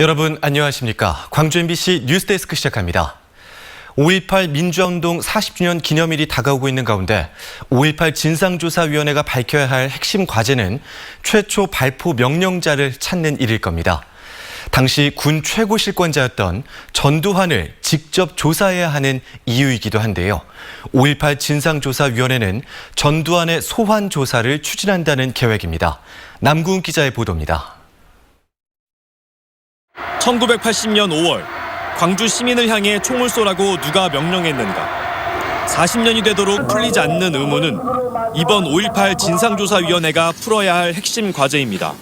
여러분 안녕하십니까? 광주 MBC 뉴스데스크 시작합니다. 5.18 민주화운동 40주년 기념일이 다가오고 있는 가운데 5.18 진상조사위원회가 밝혀야 할 핵심 과제는 최초 발포 명령자를 찾는 일일 겁니다. 당시 군 최고 실권자였던 전두환을 직접 조사해야 하는 이유이기도 한데요. 5.18 진상조사위원회는 전두환의 소환 조사를 추진한다는 계획입니다. 남구은 기자의 보도입니다. 1980년 5월 광주 시민을 향해 총을 쏘라고 누가 명령했는가. 40년이 되도록 풀리지 않는 의문은 이번 5.18 진상조사위원회가 풀어야 할 핵심 과제입니다.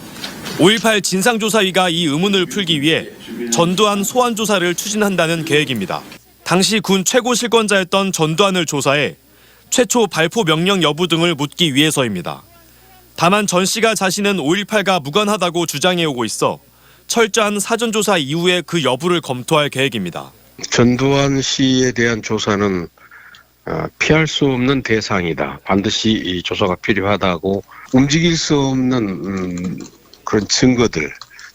5.18 진상조사위가 이 의문을 풀기 위해 전두환 소환 조사를 추진한다는 계획입니다. 당시 군 최고 실권자였던 전두환을 조사해 최초 발포 명령 여부 등을 묻기 위해서입니다. 다만 전 씨가 자신은 5.18과 무관하다고 주장해오고 있어 철저한 사전조사 이후에 그 여부를 검토할 계획입니다. 전두환 씨에 대한 조사는 피할 수 없는 대상이다. 반드시 이 조사가 필요하다고 움직일 수 없는 그런 증거들,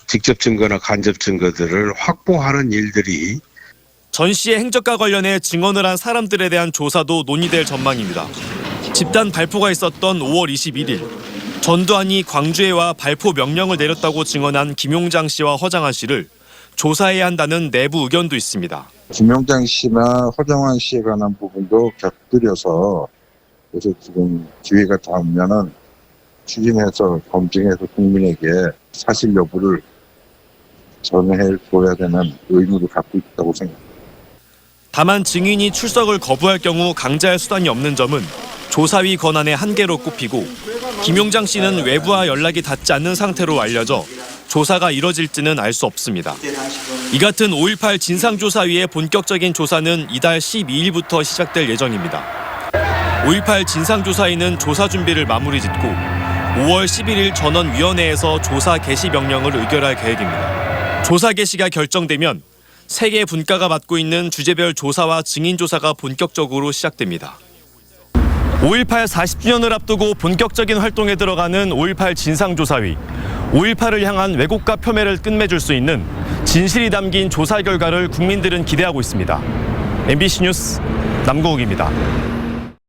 직접 증거나 간접 증거들을 확보하는 일들이 전 씨의 행적과 관련해 증언을 한 사람들에 대한 조사도 논의될 전망입니다. 집단 발포가 있었던 5월 21일 전두환이 광주에 와 발포 명령을 내렸다고 증언한 김용장 씨와 허장한 씨를 조사해야 한다는 내부 의견도 있습니다. 김용장 씨나 허정환 씨에 관한 부분도 곁들여서 그래서 지금 기회가 닿으면은 추진해서 검증해서 국민에게 사실 여부를 전해줘야 되는 의무를 갖고 있다고 생각합니다. 다만 증인이 출석을 거부할 경우 강제할 수단이 없는 점은 조사위 권한의 한계로 꼽히고 김용장 씨는 외부와 연락이 닿지 않는 상태로 알려져 조사가 이뤄질지는 알 수 없습니다. 이 같은 5.18 진상조사위의 본격적인 조사는 이달 12일부터 시작될 예정입니다. 5.18 진상조사위는 조사 준비를 마무리 짓고 5월 11일 전원위원회에서 조사 개시 명령을 의결할 계획입니다. 조사 개시가 결정되면 세계 분과가 맡고 있는 주제별 조사와 증인 조사가 본격적으로 시작됩니다. 5.18 40주년을 앞두고 본격적인 활동에 들어가는 5.18 진상조사위. 5.18을 향한 왜곡과 폄훼를 끝맺을 수 있는 진실이 담긴 조사 결과를 국민들은 기대하고 있습니다. MBC 뉴스 남궁욱입니다.